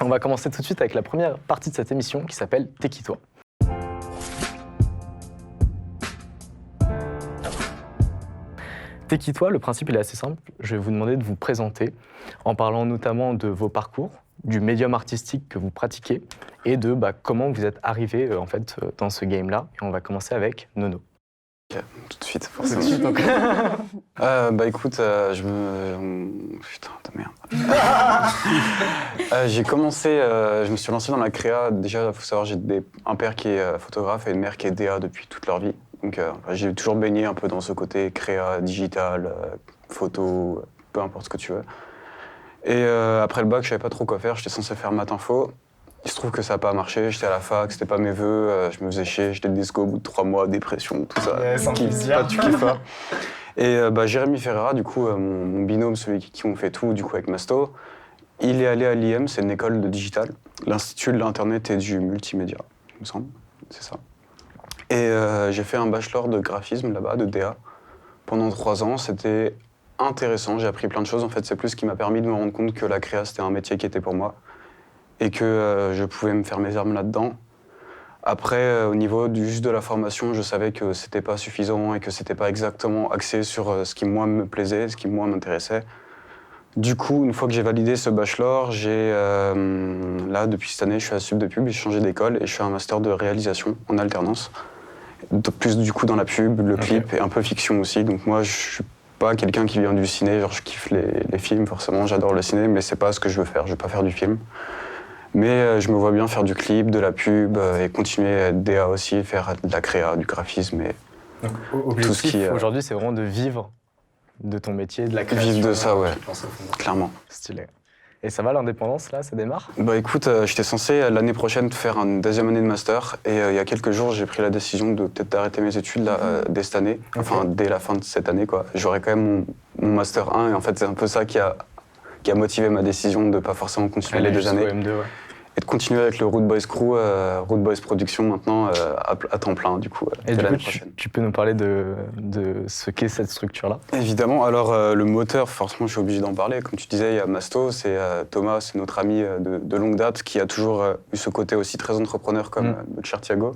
On va commencer tout de suite avec la première partie de cette émission qui s'appelle T'es qui toi ? T'es qui toi ? Le principe il est assez simple. Je vais vous demander de vous présenter en parlant notamment de vos parcours, du médium artistique que vous pratiquez et de comment vous êtes arrivé dans ce game-là. Et on va commencer avec Nono. Okay, tout de suite, forcément. Écoute, Putain de merde. J'ai commencé, je me suis lancé dans la créa. Déjà, il faut savoir, j'ai un père qui est photographe et une mère qui est DA depuis toute leur vie. Donc j'ai toujours baigné un peu dans ce côté créa, digital, photo, peu importe ce que tu veux. Et après le bac, je savais pas trop quoi faire. J'étais censé faire maths info. Il se trouve que ça n'a pas marché, j'étais à la fac, c'était pas mes vœux, je me faisais chier, j'étais disco au bout de 3 mois, dépression, tout ça. Pas tu kiffes pas. Et Jérémy Ferreira, du coup, mon binôme, celui qui on fait tout, du coup, avec Masto, il est allé à l'IM, c'est une école de digital, l'Institut de l'Internet et du Multimédia, il me semble, c'est ça. Et j'ai fait un bachelor de graphisme là-bas, de DA, pendant 3 ans, c'était intéressant, j'ai appris plein de choses, en fait, c'est plus ce qui m'a permis de me rendre compte que la créa, c'était un métier qui était pour moi. Et que je pouvais me faire mes armes là-dedans. Après, au niveau juste de la formation, je savais que c'était pas suffisant et que c'était pas exactement axé sur ce qui, moi, me plaisait, ce qui, moi, m'intéressait. Du coup, une fois que j'ai validé ce bachelor, là, depuis cette année, je suis à Sup de Pub, j'ai changé d'école et je fais un master de réalisation en alternance. Plus, du coup, dans la pub, le clip et un peu fiction aussi. Donc moi, je suis pas quelqu'un qui vient du ciné, genre je kiffe les films, forcément, j'adore le ciné, mais c'est pas ce que je veux faire, je veux pas faire du film. Mais je me vois bien faire du clip, de la pub et continuer à être DA aussi, faire de la créa, du graphisme et donc, tout ce qui est... Aujourd'hui, c'est vraiment de vivre de ton métier, de la création. Vivre de ça, ouais, clairement. Stylé. Et ça va l'indépendance, là, ça démarre ? Écoute, j'étais censé l'année prochaine faire une 2e année de master et il y a quelques jours, j'ai pris la décision de peut-être d'arrêter mes études là, dès cette année, enfin dès la fin de cette année, quoi. J'aurais quand même mon master 1 et en fait, c'est un peu ça qui a motivé ma décision de ne pas forcément continuer les 2 années. M2, ouais. Et de continuer avec le Root Boys Crew, Root Boys Production maintenant, à temps plein, du coup, et du coup, tu peux nous parler de ce qu'est cette structure-là ? Évidemment. Alors, le moteur, forcément, je suis obligé d'en parler. Comme tu disais, il y a Masto, c'est Thomas, c'est notre ami de longue date, qui a toujours eu ce côté aussi très entrepreneur comme notre cher Thiago.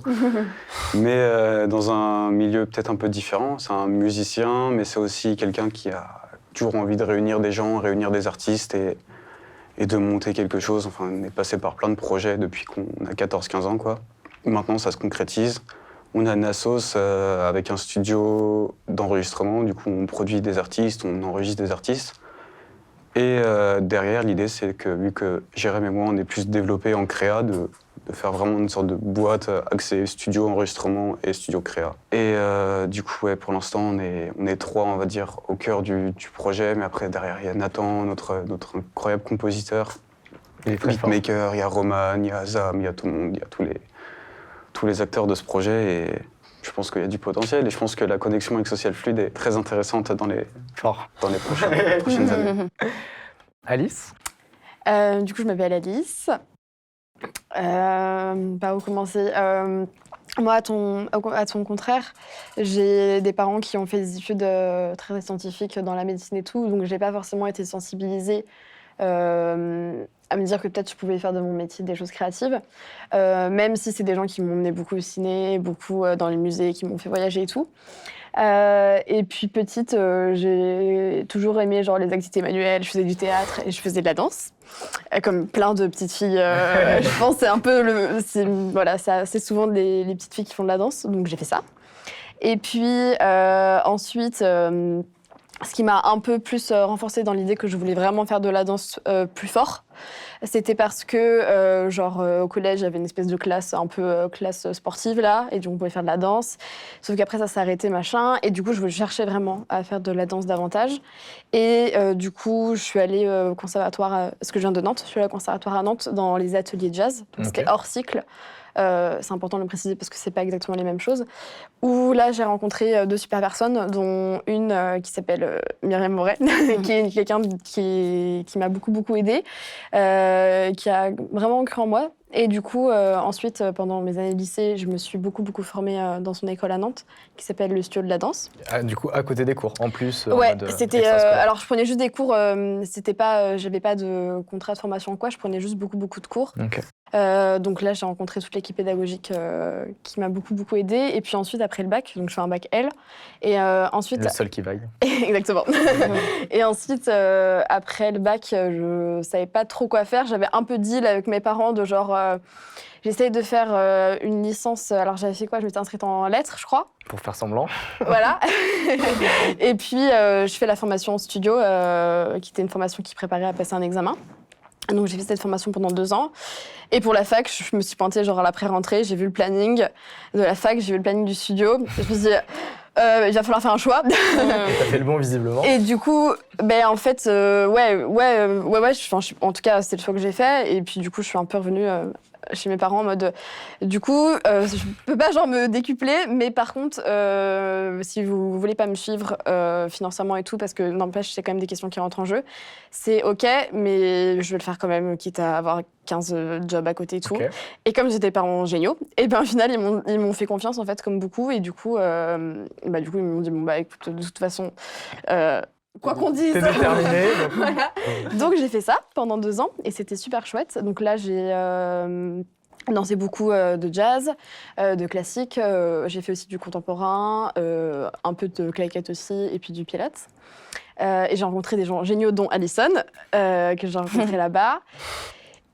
Mais dans un milieu peut-être un peu différent. C'est un musicien, mais c'est aussi quelqu'un qui a toujours envie de réunir des gens, réunir des artistes et de monter quelque chose. Enfin, on est passé par plein de projets depuis qu'on a 14-15 ans, quoi. Maintenant, ça se concrétise. On a Nassos avec un studio d'enregistrement. Du coup, on produit des artistes, on enregistre des artistes. Et derrière, l'idée, c'est que vu que Jérémy et moi, on est plus développés en créa, de faire vraiment une sorte de boîte axée studio enregistrement et studio créa. Et du coup, ouais, pour l'instant, on est 3, on va dire, au cœur du projet. Mais après, derrière, il y a Nathan, notre incroyable compositeur, beatmaker, il y a Roman, il y a Zam, il y a tout le monde, il y a tous les acteurs de ce projet. Et je pense qu'il y a du potentiel. Et je pense que la connexion avec Social Fluid est très intéressante dans les prochaines années. Alice ? Du coup, je m'appelle Alice. Par où commencer ? Moi, à ton contraire, j'ai des parents qui ont fait des études très scientifiques dans la médecine et tout, donc j'ai pas forcément été sensibilisée à me dire que peut-être je pouvais faire de mon métier des choses créatives, même si c'est des gens qui m'ont emmené beaucoup au ciné, beaucoup dans les musées, qui m'ont fait voyager et tout. Et puis petite, j'ai toujours aimé genre les activités manuelles, je faisais du théâtre et je faisais de la danse. Comme plein de petites filles, je pense c'est un peu c'est assez souvent les petites filles qui font de la danse, donc j'ai fait ça. Et puis ensuite, ce qui m'a un peu plus renforcée dans l'idée que je voulais vraiment faire de la danse plus fort, c'était parce que, au collège, j'avais une espèce de classe, un peu classe sportive, là, et donc on pouvait faire de la danse. Sauf qu'après, ça s'est arrêté, machin, et du coup, je cherchais vraiment à faire de la danse davantage. Et du coup, je suis allée au conservatoire, parce que je viens de Nantes, je suis allée au conservatoire à Nantes, dans les ateliers de jazz, donc c'était hors cycle. C'est important de le préciser parce que c'est pas exactement les mêmes choses. Où là, j'ai rencontré 2 super personnes, dont une qui s'appelle Myriam Moret, qui est quelqu'un qui m'a beaucoup aidée, qui a vraiment cru en moi. Et du coup, ensuite, pendant mes années de lycée, je me suis beaucoup formée dans son école à Nantes, qui s'appelle le Studio de la danse. Ah, du coup, à côté des cours, en plus. Ouais, en mode, c'était. extrascolaire. Alors, je prenais juste des cours. C'était pas. J'avais pas de contrat de formation ou quoi. Je prenais juste beaucoup de cours. Ok. Donc là, j'ai rencontré toute l'équipe pédagogique qui m'a beaucoup aidée. Et puis ensuite, après le bac, donc je fais un bac L. Et ensuite. Le seul qui vaille. Exactement. Et ensuite, après le bac, je savais pas trop quoi faire. J'avais un peu deal avec mes parents de genre. J'essayais de faire une licence. Alors, j'avais fait quoi? Je m'étais inscrite en lettres, je crois. Pour faire semblant. Voilà. Et puis, je fais la formation studio, qui était une formation qui préparait à passer un examen. Donc, j'ai fait cette formation pendant 2 ans. Et pour la fac, je me suis pointée genre à la pré-rentrée. J'ai vu le planning de la fac, j'ai vu le planning du studio. Et je me suis dit, il va falloir faire un choix. T'as fait le bon, visiblement. Et du coup, ben, en fait, en tout cas, c'est le choix que j'ai fait. Et puis, du coup, je suis un peu revenue chez mes parents en mode, du coup, je peux pas genre me décupler, mais par contre, si vous voulez pas me suivre financièrement et tout, parce que n'empêche, c'est quand même des questions qui rentrent en jeu, c'est ok, mais je vais le faire quand même, quitte à avoir 15 jobs à côté et tout. Ok. Et comme j'étais parents géniaux, et ben au final, ils m'ont fait confiance en fait, comme beaucoup, et du coup, ils m'ont dit, bon bah écoute, de toute façon, quoi qu'on dise. T'es déterminé. Donc... Voilà. Donc j'ai fait ça pendant 2 ans et c'était super chouette. Donc là j'ai dansé beaucoup de jazz, de classique. J'ai fait aussi du contemporain, un peu de claquettes aussi et puis du pilates. Et j'ai rencontré des gens géniaux dont Alison, que j'ai rencontré là-bas.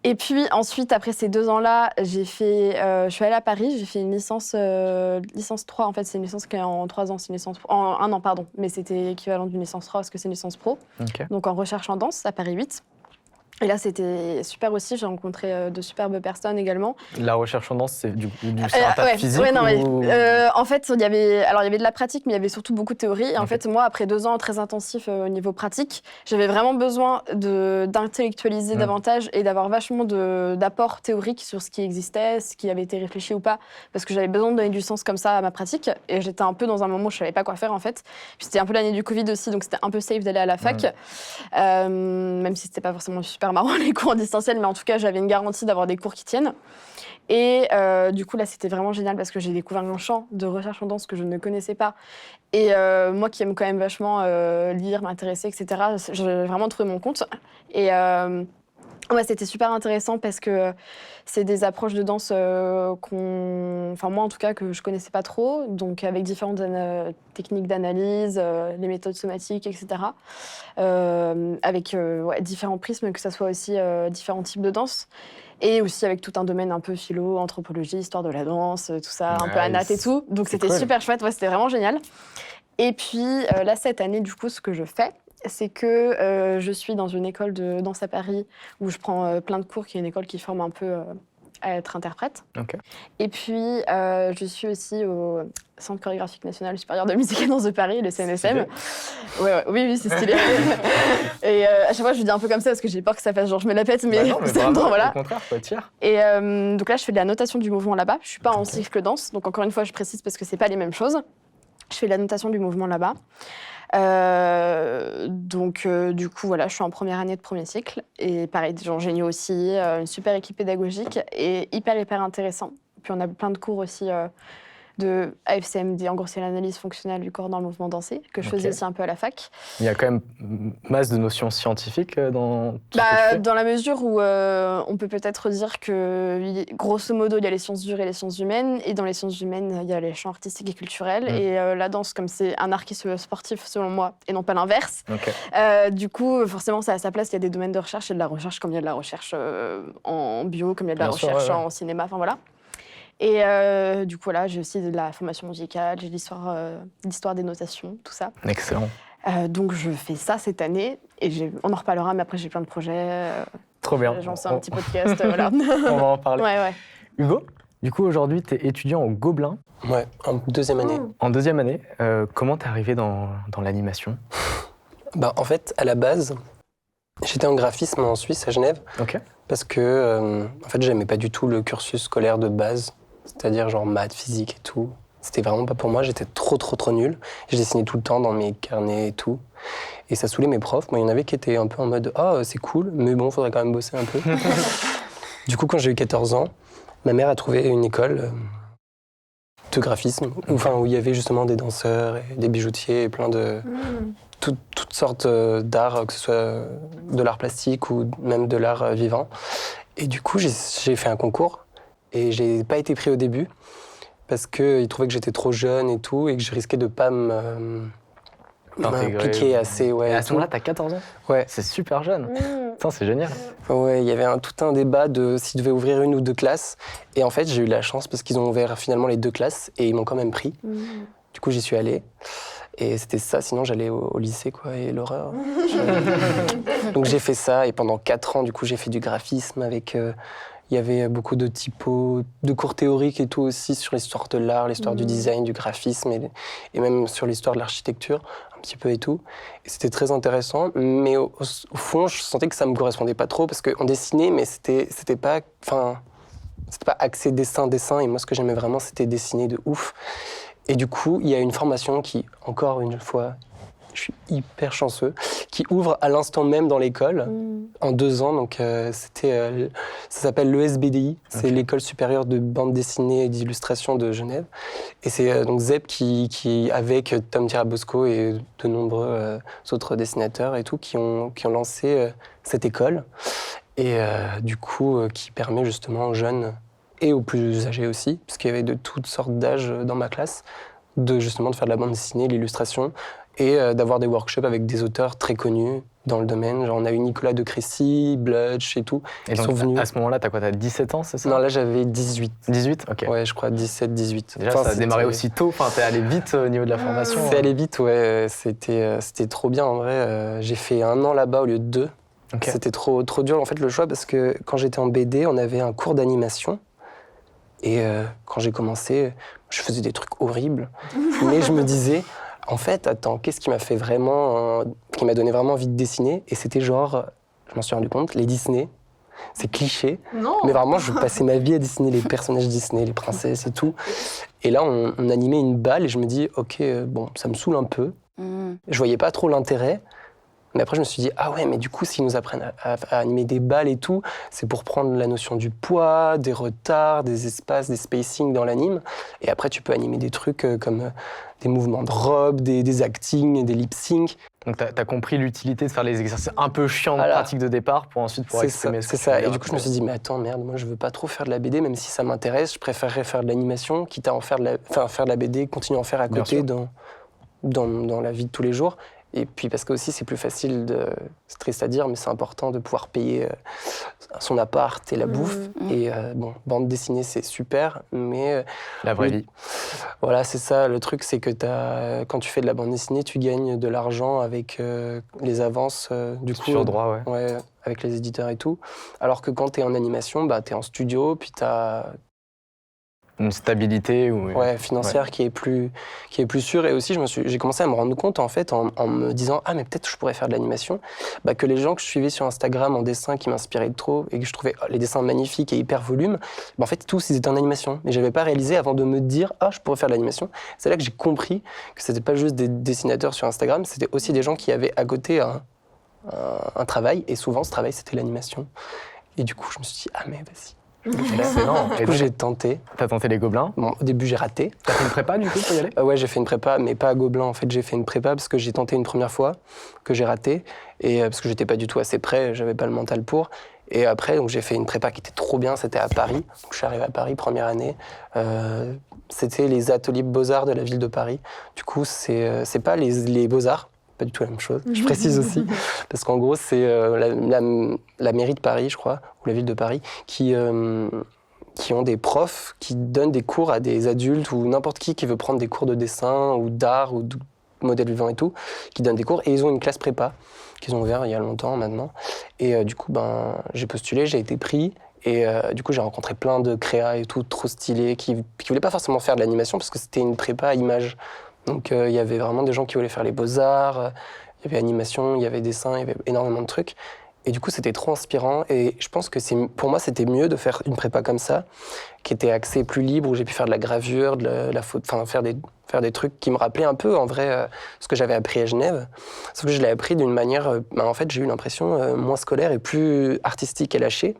Et puis ensuite, après ces 2 ans-là, je suis allée à Paris, j'ai fait une licence 3. En fait, c'est une licence qui est en 3 ans, c'est une licence en 1 an, pardon. Mais c'était équivalent d'une licence 3 parce que c'est une licence pro. Ok. Donc en recherche en danse à Paris 8. Et là, c'était super aussi. J'ai rencontré de superbes personnes également. La recherche en danse, c'est c'est un taf physique non, mais, ou... en fait, il y avait de la pratique, mais il y avait surtout beaucoup de théorie. Et en Ok. fait, moi, après 2 ans très intensifs au niveau pratique, j'avais vraiment besoin d'intellectualiser davantage et d'avoir vachement d'apports théoriques sur ce qui existait, ce qui avait été réfléchi ou pas, parce que j'avais besoin de donner du sens comme ça à ma pratique. Et j'étais un peu dans un moment où je savais pas quoi faire, en fait. Puis c'était un peu l'année du Covid aussi, donc c'était un peu safe d'aller à la fac, même si c'était pas forcément super marrant les cours en distanciel, mais en tout cas, j'avais une garantie d'avoir des cours qui tiennent. Et du coup, là, c'était vraiment génial parce que j'ai découvert un champ de recherche en danse que je ne connaissais pas. Et moi qui aime quand même vachement lire, m'intéresser, etc., j'ai vraiment trouvé mon compte. Et ouais, c'était super intéressant parce que c'est des approches de danse moi en tout cas, que je connaissais pas trop, donc avec différentes techniques d'analyse, les méthodes somatiques, etc. Avec différents prismes, que ça soit aussi différents types de danse. Et aussi avec tout un domaine un peu philo, anthropologie, histoire de la danse, tout ça, un peu anat et tout. Donc c'était cool. super chouette, ouais, c'était vraiment génial. Et puis là, cette année, du coup, ce que je fais, c'est que je suis dans une école de danse à Paris où je prends plein de cours, qui est une école qui forme un peu à être interprète. Ok. Et puis, je suis aussi au Centre chorégraphique national supérieur de musique et danse de Paris, le CNSM. Oui, c'est stylé. Et à chaque fois, je le dis un peu comme ça parce que j'ai peur que ça fasse genre je me la pète, mais, Non, mais c'est bravo, bon, voilà. au contraire, faut être fier. Et donc là, je fais de la notation du mouvement là-bas. Je suis pas en cycle danse, donc encore une fois, je précise parce que c'est pas les mêmes choses. Je fais de la notation du mouvement là-bas. Du coup, voilà, je suis en première année de premier cycle. Et pareil, des gens géniaux aussi, une super équipe pédagogique et hyper intéressant. Puis on a plein de cours aussi de AFCMD, en gros, c'est l'analyse fonctionnelle du corps dans le mouvement dansé, que je faisais aussi un peu à la fac. Il y a quand même masse de notions scientifiques dans tout ce que tu fais. Dans la mesure où on peut peut-être dire que, grosso modo, il y a les sciences dures et les sciences humaines, et dans les sciences humaines, il y a les champs artistiques et culturels, et la danse, comme c'est un art qui se veut sportif, selon moi, et non pas l'inverse, du coup, forcément, ça a sa place, il y a des domaines de recherche, il y a de la recherche comme il y a de la recherche en bio, comme il y a de la recherche en cinéma, enfin voilà. Et du coup, là, j'ai aussi de la formation musicale, j'ai l'histoire des notations, tout ça. Excellent. Donc, je fais ça cette année, et on en reparlera, mais après, j'ai plein de projets. Trop bien. J'en sais un petit podcast, voilà. On va en parler. Ouais. Hugo, du coup, aujourd'hui, tu es étudiant au Gobelin. Ouais, en 2e année. En 2e année, comment t'es arrivé dans l'animation ? En fait, à la base, j'étais en graphisme en Suisse, à Genève, parce que en fait, j'aimais pas du tout le cursus scolaire de base, c'est-à-dire genre maths, physique et tout. C'était vraiment pas pour moi, j'étais trop nul. Je dessinais tout le temps dans mes carnets et tout. Et ça saoulait mes profs. Moi, il y en avait qui étaient un peu en mode « Ah, c'est cool, mais bon, faudrait quand même bosser un peu. » Du coup, quand j'ai eu 14 ans, ma mère a trouvé une école de graphisme, où il y avait justement des danseurs, et des bijoutiers, et plein de... toutes sortes d'art, que ce soit de l'art plastique ou même de l'art vivant. Et du coup, j'ai fait un concours et j'ai pas été pris au début parce qu'ils trouvaient que j'étais trop jeune et tout et que je risquais de pas m'impliquer assez. Ouais, et à ce moment-là, t'as 14 ans? Ouais. C'est super jeune. Putain, c'est génial. Ouais, il y avait tout un débat de s'ils devaient ouvrir une ou deux classes. Et en fait, j'ai eu la chance parce qu'ils ont ouvert finalement les 2 classes et ils m'ont quand même pris. Du coup, j'y suis allé. Et c'était ça, sinon j'allais au lycée, quoi, et l'horreur. Donc j'ai fait ça, et pendant 4 ans, du coup, j'ai fait du graphisme avec... Il y avait beaucoup de typos, de cours théoriques et tout aussi sur l'histoire de l'art, l'histoire du design, du graphisme, et même sur l'histoire de l'architecture, un petit peu et tout. Et c'était très intéressant, mais au fond, je sentais que ça me correspondait pas trop, parce qu'on dessinait, mais c'était pas... C'était pas axé dessin, et moi, ce que j'aimais vraiment, c'était dessiner de ouf. Et du coup, il y a une formation qui, encore une fois, je suis hyper chanceux, qui ouvre à l'instant même dans l'école, en 2 ans. Donc, ça s'appelle l'ESBDI, c'est l'École supérieure de bande dessinée et d'illustration de Genève. Et c'est donc Zep qui, avec Tom Tirabosco et de nombreux autres dessinateurs et tout, qui ont lancé cette école. Et du coup, qui permet justement aux jeunes et aux plus âgés aussi, parce qu'il y avait de toutes sortes d'âges dans ma classe, de faire de la bande dessinée, l'illustration, et d'avoir des workshops avec des auteurs très connus dans le domaine. Genre, on a eu Nicolas de Crécy, Blutch et tout. Et donc, à ce moment-là, t'as 17 ans, c'est ça? Non, là, j'avais 18. 18? Ok. Ouais, je crois 17, 18. Déjà, ça a démarré aussi tôt, t'es allé vite au niveau de la formation. C'est allé vite, ouais. C'était trop bien, en vrai. J'ai fait 1 an là-bas au lieu de 2. Okay. C'était trop dur, en fait, le choix, parce que quand j'étais en BD, on avait un cours d'animation. Et quand j'ai commencé, je faisais des trucs horribles. Mais je me disais, en fait, attends, qu'est-ce qui m'a fait vraiment, qui m'a donné vraiment envie de dessiner? Et c'était genre, je m'en suis rendu compte, les Disney. C'est cliché. Non. Mais vraiment, je passais ma vie à dessiner les personnages Disney, les princesses et tout. Et là, on animait une balle et je me dis, ok, bon, ça me saoule un peu. Je voyais pas trop l'intérêt. Mais après, je me suis dit, ah ouais, mais du coup, s'ils nous apprennent à animer des balles et tout, c'est pour prendre la notion du poids, des retards, des espaces, des spacings dans l'anime. Et après, tu peux animer des trucs comme des mouvements de robe, des actings, des lip-sync. Donc, tu as compris l'utilité de faire les exercices un peu chiants de pratique de départ pour ensuite pouvoir exprimer ce que tu veux. C'est ça. Et du coup, je me suis dit, mais attends, merde, moi, je veux pas trop faire de la BD, même si ça m'intéresse. Je préférerais faire de l'animation, quitte à faire de la BD, continuer à en faire à côté dans la vie de tous les jours. Et puis parce que aussi c'est plus facile, c'est triste à dire, mais c'est important de pouvoir payer son appart et la bouffe. Et bon, bande dessinée c'est super, mais... la vraie vie. Voilà, c'est ça. Le truc, c'est que quand tu fais de la bande dessinée, tu gagnes de l'argent avec les avances du coup. Sur droit, ouais. Ouais, avec les éditeurs et tout. Alors que quand t'es en animation, bah, t'es en studio, puis t'as... une stabilité financière qui est plus sûre. Et aussi, j'ai commencé à me rendre compte, en fait, en me disant « Ah, mais peut-être je pourrais faire de l'animation », que les gens que je suivais sur Instagram en dessin qui m'inspiraient trop et que je trouvais les dessins magnifiques et hyper volumes, en fait, tous, ils étaient en animation. Mais je n'avais pas réalisé avant de me dire « Ah, je pourrais faire de l'animation ». C'est là que j'ai compris que ce n'était pas juste des dessinateurs sur Instagram, c'était aussi des gens qui avaient à côté un travail. Et souvent, ce travail, c'était l'animation. Et du coup, je me suis dit « Ah, mais vas-y ». Excellent. Du coup, j'ai tenté. T'as tenté les Gobelins? Bon, au début, j'ai raté. T'as fait une prépa, du coup, pour y aller? Ouais, j'ai fait une prépa, mais pas à Gobelins. En fait, j'ai fait une prépa parce que j'ai tenté une première fois, que j'ai raté, et parce que j'étais pas du tout assez prêt, j'avais pas le mental pour. Et après, donc, j'ai fait une prépa qui était trop bien, c'était à Paris. Donc, je suis arrivé à Paris, première année. C'était les ateliers Beaux-Arts de la ville de Paris. Du coup, c'est pas les Beaux-Arts, pas du tout la même chose, je précise aussi, parce qu'en gros, c'est la mairie de Paris, je crois, ou la ville de Paris, qui ont des profs qui donnent des cours à des adultes ou n'importe qui veut prendre des cours de dessin ou d'art ou de modèle vivant et tout, qui donnent des cours, et ils ont une classe prépa qu'ils ont ouvert il y a longtemps maintenant. Et du coup, j'ai postulé, j'ai été pris. Et du coup, j'ai rencontré plein de créas et tout, trop stylés, qui voulaient pas forcément faire de l'animation parce que c'était une prépa à images. Donc il y avait vraiment des gens qui voulaient faire les beaux-arts, il y avait animation, il y avait dessin, il y avait énormément de trucs. Et du coup, c'était trop inspirant. Et je pense que pour moi, c'était mieux de faire une prépa comme ça, qui était axée plus libre, où j'ai pu faire de la gravure, faire des trucs qui me rappelaient un peu, en vrai, ce que j'avais appris à Genève. Sauf que je l'ai appris d'une manière, en fait, j'ai eu l'impression moins scolaire et plus artistique et lâchée.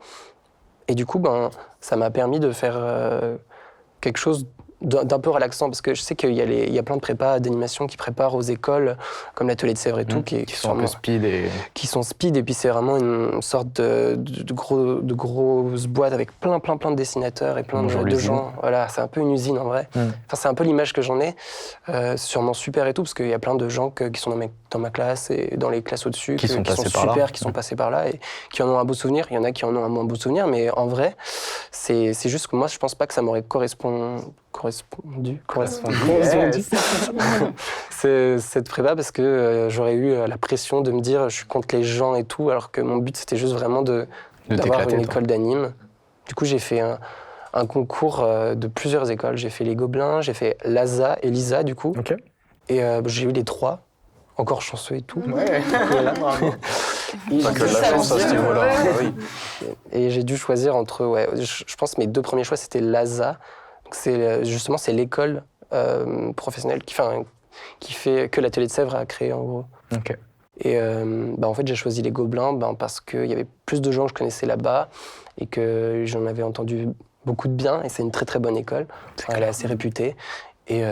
Et du coup, ça m'a permis de faire quelque chose d'un peu relaxant, parce que je sais qu'il y a plein de prépas d'animation qui préparent aux écoles, comme l'atelier de Sèvres et tout, qui sont un peu speed. Qui sont speed, et puis c'est vraiment une sorte de grosse boîte avec plein de dessinateurs et plein de gens. Voilà, c'est un peu une usine en vrai. Enfin, c'est un peu l'image que j'en ai. C'est sûrement super et tout, parce qu'il y a plein de gens qui sont dans ma classe et dans les classes au-dessus, qui sont super, qui sont passés par là et qui en ont un beau souvenir. Il y en a qui en ont un moins beau souvenir, mais en vrai, c'est juste que moi, je pense pas que ça m'aurait correspondu c'est cette prépa, parce que j'aurais eu la pression de me dire je suis contre les gens et tout, alors que mon but c'était juste vraiment d'avoir une école d'anime. Du coup j'ai fait un concours de plusieurs écoles. J'ai fait les Gobelins, j'ai fait l'ASA et l'ISA du coup. Okay. Et j'ai eu les 3, encore chanceux et tout. Ouais, voilà, bravo. Pas que de la chance à ce niveau-là. Oui. Et j'ai dû choisir entre, je pense mes 2 premiers choix c'était l'ASA. C'est l'école professionnelle qui fait que l'atelier de Sèvres a créé en gros. Okay. Et en fait j'ai choisi les Gobelins parce qu'il y avait plus de gens que je connaissais là-bas et que j'en avais entendu beaucoup de bien, et c'est une très très bonne école. Elle est assez réputée. Et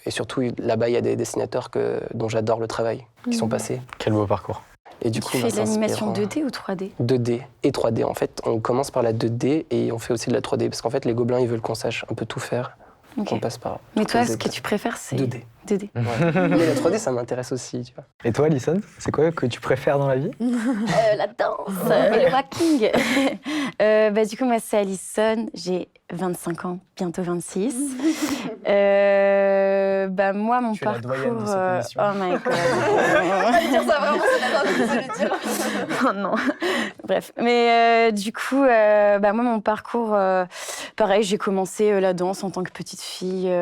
surtout là-bas il y a des dessinateurs dont j'adore le travail qui sont passés. Quel beau parcours. Et du coup, tu fais de l'animation 2D ou 3D ? 2D et 3D. En fait, on commence par la 2D et on fait aussi de la 3D. Parce qu'en fait, les Gobelins, ils veulent qu'on sache un peu tout faire. Okay. On passe par. Mais toi, ce que tu préfères, c'est 2D. 2D. Ouais. Mais la 3D, ça m'intéresse aussi, tu vois. Et toi, Alison, c'est quoi que tu préfères dans la vie ? La danse, le walking. Du coup, moi, c'est Alison. J'ai 25 ans, bientôt 26. Moi, mon parcours... Oh my God. Dire ça vraiment, c'est le dire. Oh non. Bref. Mais du coup, moi, mon parcours, pareil, j'ai commencé la danse en tant que petite fille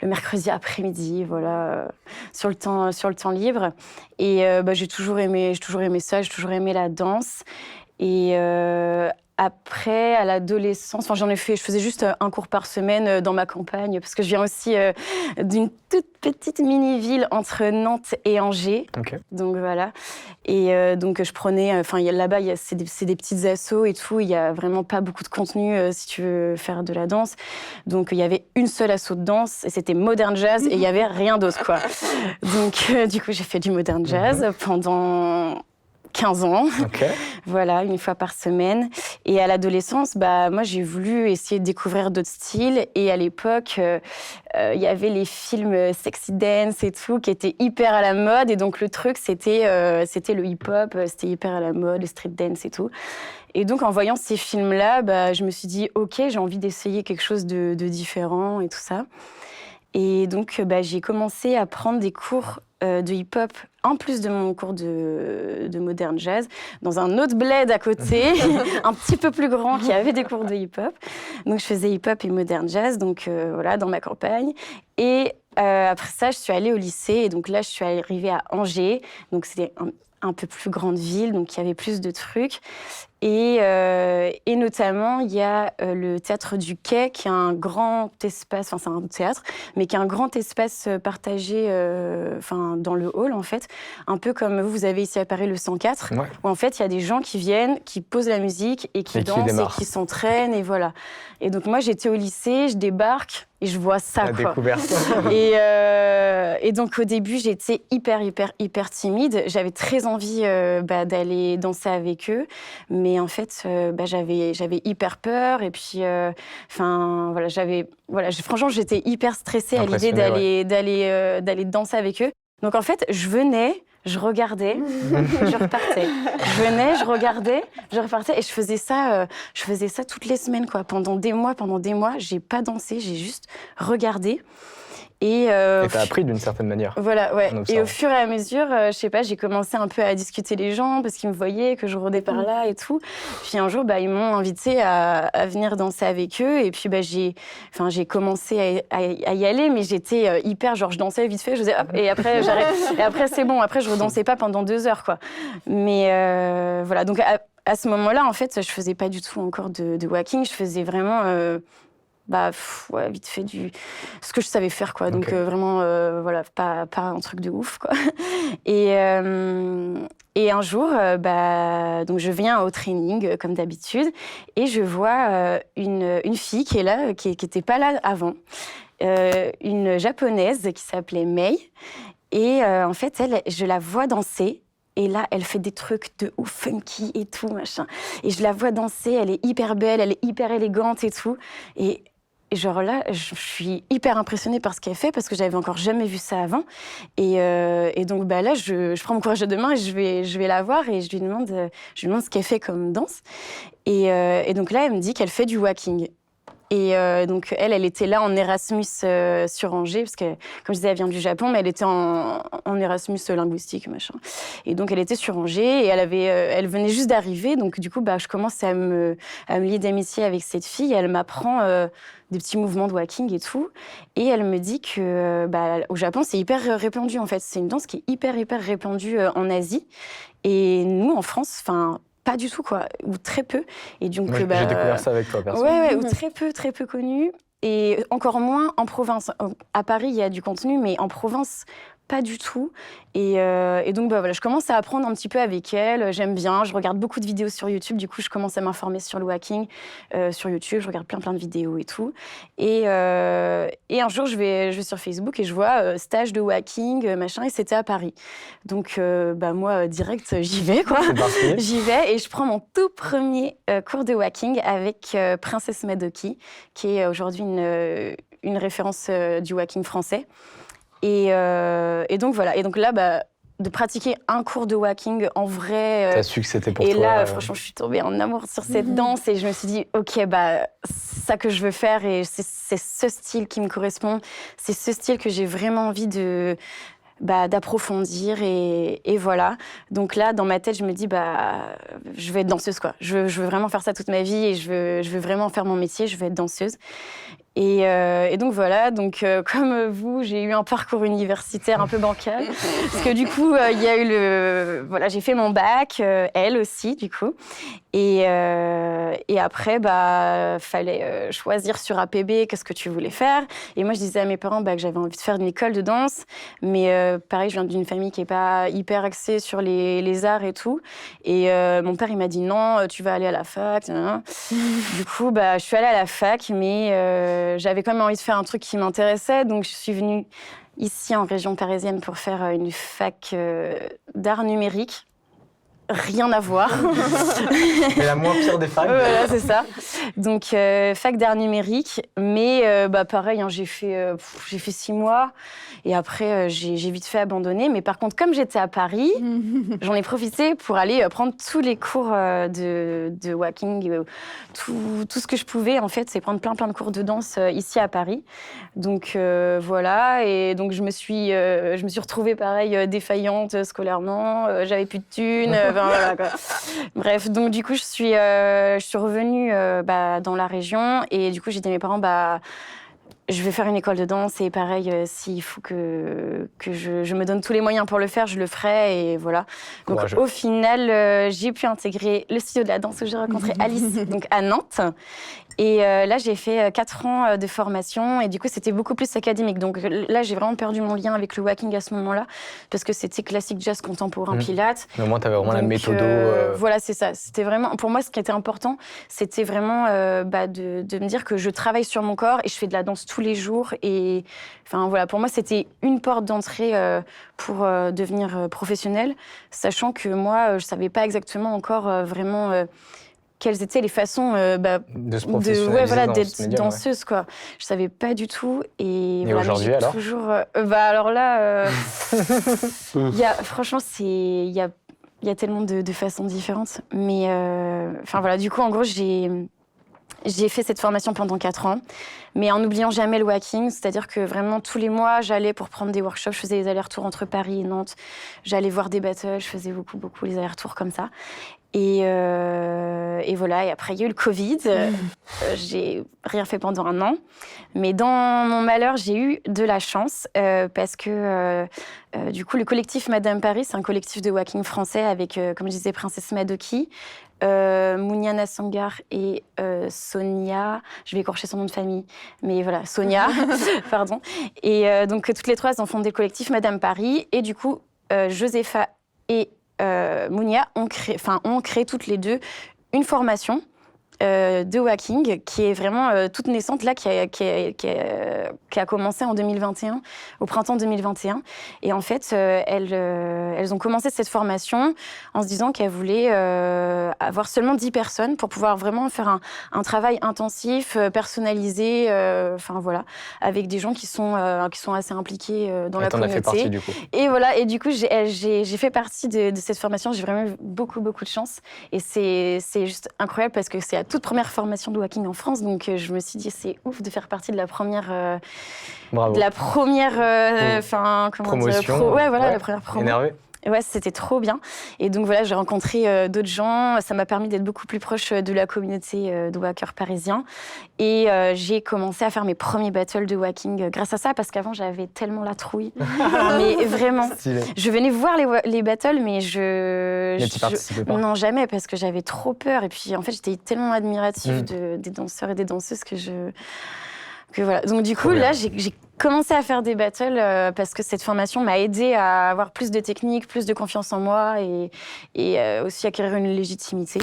le mercredi après-midi, voilà, sur le temps libre. Et j'ai toujours aimé ça, j'ai toujours aimé la danse. Et après, à l'adolescence, je faisais juste un cours par semaine dans ma campagne, parce que je viens aussi d'une toute petite mini-ville entre Nantes et Angers. Okay. Donc voilà. Et donc je prenais, là-bas, c'est des petites assos et tout, il n'y a vraiment pas beaucoup de contenu si tu veux faire de la danse. Donc il y avait une seule asso de danse, et c'était Modern Jazz, et il n'y avait rien d'autre, quoi. Donc du coup, j'ai fait du Modern Jazz pendant 15 ans, okay. Voilà, une fois par semaine. Et à l'adolescence, moi, j'ai voulu essayer de découvrir d'autres styles. Et à l'époque, il y avait les films sexy dance et tout, qui étaient hyper à la mode. Et donc, le truc, c'était le hip-hop, c'était hyper à la mode, le street dance et tout. Et donc, en voyant ces films-là, je me suis dit, OK, j'ai envie d'essayer quelque chose de différent et tout ça. Et donc, j'ai commencé à prendre des cours de hip-hop, en plus de mon cours de modern jazz, dans un autre bled à côté, un petit peu plus grand, qui avait des cours de hip-hop. Donc, je faisais hip-hop et modern jazz, donc voilà, dans ma campagne. Et après ça, je suis allée au lycée. Et donc là, je suis arrivée à Angers. Donc, c'était un peu plus grande ville, donc il y avait plus de trucs. Et notamment, il y a le Théâtre du Quai, qui est un grand espace, c'est un théâtre, mais qui est un grand espace partagé dans le hall, en fait. Un peu comme vous avez ici à Paris le 104, ouais. Où en fait, il y a des gens qui viennent, qui posent la musique et qui dansent et qui s'entraînent, et voilà. Et donc moi, j'étais au lycée, je débarque et je vois ça, la quoi. Découverte. Et donc au début, j'étais hyper timide. J'avais très envie d'aller danser avec eux, mais en fait, j'avais hyper peur. Et puis, franchement, j'étais hyper stressée à l'idée d'aller danser avec eux. Donc en fait, je venais, je regardais, je repartais. Je venais, je regardais, je repartais, et je faisais ça toutes les semaines, quoi. Pendant des mois, j'ai pas dansé, j'ai juste regardé. Et t'as appris d'une certaine manière. Voilà, ouais. Et au fur et à mesure, je sais pas, j'ai commencé un peu à discuter les gens parce qu'ils me voyaient, que je rôdais par là et tout. Puis un jour, ils m'ont invitée à venir danser avec eux. Et puis j'ai commencé à y aller, mais j'étais hyper, je dansais vite fait, je faisais hop, et après j'arrête. Et après c'est bon, après je redansais pas pendant 2 heures, quoi. Mais voilà, donc à ce moment-là, en fait, je faisais pas du tout encore de walking, je faisais vraiment vite fait ce que je savais faire, quoi. Donc vraiment, voilà, pas un truc de ouf, quoi. Et un jour, donc je viens au training, comme d'habitude, et je vois une fille qui est là, qui n'était pas là avant, une japonaise qui s'appelait Mei. Et en fait, je la vois danser. Et là, elle fait des trucs de ouf, funky et tout, machin. Et je la vois danser, elle est hyper belle, elle est hyper élégante et tout. Et genre là, je suis hyper impressionnée par ce qu'elle fait parce que j'avais encore jamais vu ça avant. Et donc là, je prends mon courage à deux mains et je vais la voir et je lui demande ce qu'elle fait comme danse. Et donc là, elle me dit qu'elle fait du walking. Et donc, elle était là en Erasmus sur Angers, parce que, comme je disais, elle vient du Japon, mais elle était en Erasmus linguistique, machin. Et donc, elle était sur Angers, et elle venait juste d'arriver. Donc, du coup, je commence à me lier d'amitié avec cette fille. Elle m'apprend des petits mouvements de walking et tout. Et elle me dit que au Japon, c'est hyper répandu, en fait. C'est une danse qui est hyper, hyper répandue en Asie. Et nous, en France, pas du tout, quoi, ou très peu. Et donc, j'ai découvert ça avec toi, perso. Ouais, ou très peu connu. Et encore moins en province. À Paris, il y a du contenu, mais en province, pas du tout. Et donc, voilà, je commence à apprendre un petit peu avec elle. J'aime bien. Je regarde beaucoup de vidéos sur YouTube. Du coup, je commence à m'informer sur le walking sur YouTube. Je regarde plein de vidéos et tout. Et un jour, je vais sur Facebook et je vois stage de walking, machin. Et c'était à Paris. Donc, moi, direct, j'y vais, quoi. J'y vais et je prends mon tout premier cours de walking avec Princesse Madoki, qui est aujourd'hui une référence du walking français. Et donc voilà. Et donc là, de pratiquer un cours de walking en vrai. T'as su que c'était pour toi. Et là, franchement, je suis tombée en amour sur cette danse et je me suis dit, ok, c'est ça que je veux faire et c'est ce style qui me correspond. C'est ce style que j'ai vraiment envie d'approfondir et voilà. Donc là, dans ma tête, je me dis, je vais être danseuse, quoi. Je veux vraiment faire ça toute ma vie et je veux vraiment faire mon métier, je veux être danseuse. Et donc voilà, comme vous, j'ai eu un parcours universitaire un peu bancal. Parce que du coup, il y a eu j'ai fait mon bac, elle aussi, du coup. Et après, fallait choisir sur APB qu'est-ce que tu voulais faire. Et moi, je disais à mes parents que j'avais envie de faire une école de danse. Mais pareil, je viens d'une famille qui n'est pas hyper axée sur les arts et tout. Et mon père, il m'a dit non, tu vas aller à la fac. Du coup, je suis allée à la fac, mais j'avais quand même envie de faire un truc qui m'intéressait. Donc, je suis venue ici en région parisienne pour faire une fac d'art numérique. Rien à voir. Mais la moins pire des facs. Voilà, c'est ça. Donc, fac d'art numérique. Mais pareil, j'ai fait 6 mois. Et après, j'ai vite fait abandonner. Mais par contre, comme j'étais à Paris, j'en ai profité pour aller prendre tous les cours de walking. Tout ce que je pouvais, en fait, c'est prendre plein de cours de danse ici à Paris. Donc, voilà. Et donc, je me suis retrouvée, pareil, défaillante scolairement. J'avais plus de thunes. Voilà, quoi. Bref, donc du coup, je suis revenue dans la région et du coup, j'ai dit à mes parents, je vais faire une école de danse et pareil, s'il faut que je me donne tous les moyens pour le faire, je le ferai et voilà. Donc au final, j'ai pu intégrer le studio de la danse où j'ai rencontré Alice, donc à Nantes. Et là, j'ai fait 4 ans de formation et du coup, c'était beaucoup plus académique. Donc là, j'ai vraiment perdu mon lien avec le walking à ce moment-là parce que c'était classique jazz contemporain pilates. Mais au moins, tu avais vraiment la méthode. Voilà, c'est ça. C'était vraiment, pour moi, ce qui était important, c'était vraiment de me dire que je travaille sur mon corps et je fais de la danse tous les jours. Et enfin, voilà, pour moi, c'était une porte d'entrée pour devenir professionnelle, sachant que moi, je ne savais pas exactement encore vraiment... quelles étaient les façons de se professionnaliser d'être danseuse, quoi. Je savais pas du tout. Et voilà, aujourd'hui, alors toujours, alors là, franchement, il y a tellement de façons différentes. Mais voilà, du coup, en gros, j'ai fait cette formation pendant 4 ans, mais en n'oubliant jamais le walking, c'est-à-dire que vraiment tous les mois, j'allais pour prendre des workshops, je faisais des allers-retours entre Paris et Nantes, j'allais voir des battles, je faisais beaucoup les allers-retours comme ça. Et voilà, et après il y a eu le Covid. J'ai rien fait pendant 1 an. Mais dans mon malheur, j'ai eu de la chance parce que du coup, le collectif Madame Paris, c'est un collectif de walking français avec, comme je disais, Princesse Madoki, Mouniana Sangar et Sonia, je vais écorcher son nom de famille, mais voilà, Sonia, pardon. Et donc toutes les 3, elles ont fondé le collectif Madame Paris. Et du coup, Josepha et Mounia ont créé toutes les 2 une formation de walking qui est vraiment toute naissante là, qui a commencé en 2021, au printemps 2021. Et en fait, elles ont commencé cette formation en se disant qu'elles voulaient avoir seulement 10 personnes pour pouvoir vraiment faire un travail intensif, personnalisé, voilà, avec des gens qui sont assez impliqués dans la communauté. T'en as fait partie du coup. Et voilà, et du coup, j'ai fait partie de cette formation. J'ai vraiment eu beaucoup de chance. Et c'est juste incroyable parce que c'est la toute première formation de walking en France. Donc, je me suis dit, c'est ouf de faire partie de la première... Bravo. De la première... promotion. La première promo. Énervé. Ouais, c'était trop bien. Et donc voilà, j'ai rencontré d'autres gens. Ça m'a permis d'être beaucoup plus proche de la communauté de walkers parisiens. Et j'ai commencé à faire mes premiers battles de walking grâce à ça, parce qu'avant, j'avais tellement la trouille. Mais vraiment, Stylé. je venais voir les battles, mais Mais tu participais pas. Non, jamais, parce que j'avais trop peur. Et puis, en fait, j'étais tellement admirative des danseurs et des danseuses que voilà. Donc du coup, là, j'ai commencé à faire des battles parce que cette formation m'a aidée à avoir plus de technique, plus de confiance en moi et aussi acquérir une légitimité.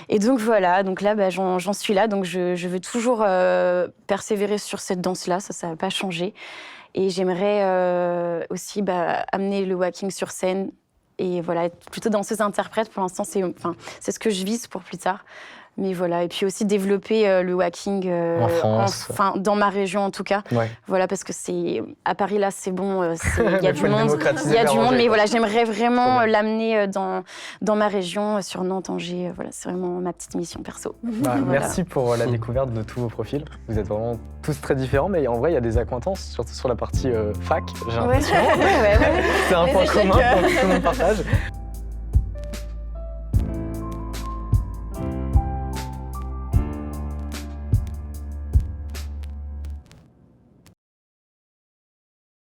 Et donc voilà, donc là, j'en suis là. Donc je veux toujours persévérer sur cette danse-là, ça va pas changer. Et j'aimerais aussi amener le walking sur scène et voilà, être plutôt danseuse-interprète. Pour l'instant, c'est ce que je vise pour plus tard. Mais voilà, et puis aussi développer le walking en France, dans ma région en tout cas. Ouais. Voilà, parce que à Paris là, c'est bon, il y a du monde, mais mais voilà, j'aimerais vraiment l'amener dans ma région, sur Nantes, Angers. Voilà, c'est vraiment ma petite mission perso. Voilà. Merci pour la découverte de tous vos profils. Vous êtes vraiment tous très différents, mais en vrai, il y a des accointances, surtout sur la partie fac, j'ai l'impression. Ouais. C'est un point commun que tout le monde partage.